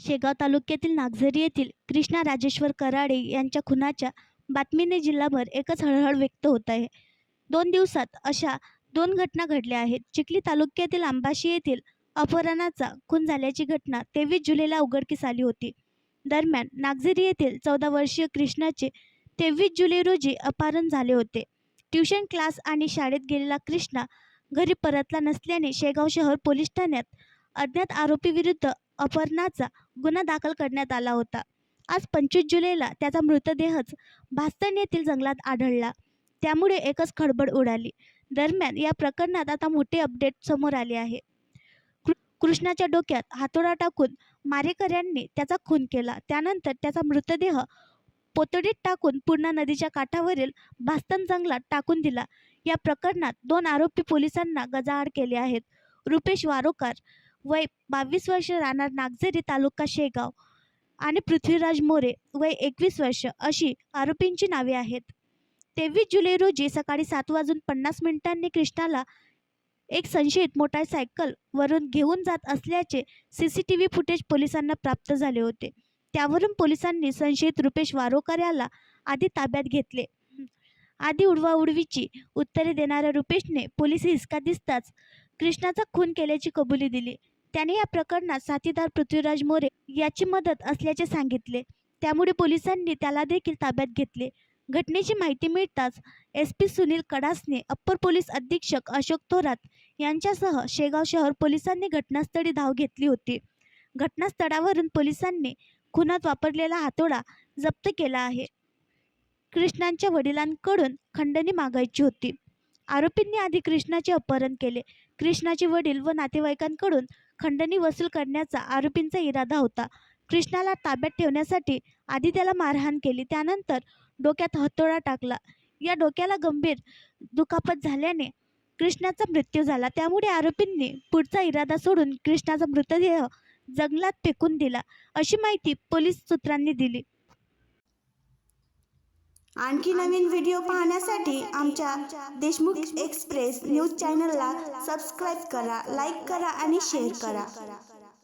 शेगाव तालुक्यातील नागझरी येथील कृष्णा राजेश्वर कराडे यांच्या खुनाच्या बातमीने जिल्हाभर एकच हळहळ व्यक्त होत आहे. 2 दिवसात अशा 2 घटना घडल्या आहेत. चिखली तालुक्यातील अंबाशी येथील अपहरणाचा खून झाल्याची घटना 23 जुलैला उघडकीस आली होती. दरम्यान नागझरी येथील 14 वर्षीय कृष्णाचे 23 जुलै रोजी अपहरण झाले होते. ट्युशन क्लास आणि शाळेत गेलेला कृष्णा घरी परतला नसल्याने शेगाव शहर पोलीस ठाण्यात अज्ञात आरोपीविरुद्ध अपहरणाचा गुन्हा दाखल करण्यात आला होता. आज 25 जुलैला त्याचा मृतदेहच भास्तण येथील जंगलात आढळला. त्यामुळे एकच खळबळ उडाली. दरम्यान या प्रकरणात आता मोठे अपडेट समोर आले आहे. कृष्णाच्या डोक्यात हातोडा टाकून मारेकऱ्यांनी त्याचा खून केला. त्यानंतर त्याचा मृतदेह पोतडीत टाकून पूर्णा नदीच्या काठावरील भास्तण जंगलात टाकून दिला. या प्रकरणात 2 आरोपी पोलिसांना गजाआड केले आहेत. रुपेश वारोकार वय 22 वर्ष राहणार नागझरी तालुका शेगाव आणि पृथ्वीराज मोरे वय 21 वर्ष अशी आरोपींची नावे आहेत. 23 जुलै रोजी सकाळी 7:50 कृष्णाला एक संशयित मोटारसायकल वरून घेऊन जात असल्याचे CCTV फुटेज पोलिसांना प्राप्त झाले होते. त्यावरून पोलिसांनी संशयित रुपेश वारोकर याला आधी ताब्यात घेतले. आधी उडवाउडवीची उत्तरे देणाऱ्या रुपेशने पोलिसी हिसका दिसताच कृष्णाचा खून केल्याची कबुली दिली. त्याने या प्रकरणात साथीदार पृथ्वीराज मोरे याची मदत असल्याचे सांगितले. त्यामुळे पोलिसांनी त्याला देखील ताब्यात घेतले. घटनेची माहिती मिळताच SP सुनील कडासने, अप्पर पोलीस अधीक्षक अशोक थोरात यांच्यासह शेगाव शहर पोलिसांनी घटनास्थळी धाव घेतली होती. घटनास्थळावरून पोलिसांनी खुनात वापरलेला हातोडा जप्त केला आहे. कृष्णांच्या वडिलांकडून खंडणी मागायची होती. आरोपींनी आधी कृष्णाचे अपहरण केले. कृष्णाचे वडील व नातेवाईकांकडून खंडणी वसूल करण्याचा आरोपींचा इरादा होता. कृष्णाला ताब्यात ठेवण्यासाठी आधी त्याला मारहाण केली. त्यानंतर डोक्यात हातोडा टाकला. या डोक्याला गंभीर दुखापत झाल्याने कृष्णाचा मृत्यू झाला. त्यामुळे आरोपींनी पुढचा इरादा सोडून कृष्णाचा मृतदेह जंगलात फेकून दिला, अशी माहिती पोलीस सूत्रांनी दिली. आणखी नवीन व्हिडिओ पाहण्यासाठी आमच्या देशमुख एक्सप्रेस न्यूज चॅनलला सबस्क्राईब करा, लाईक करा आणि शेअर करा.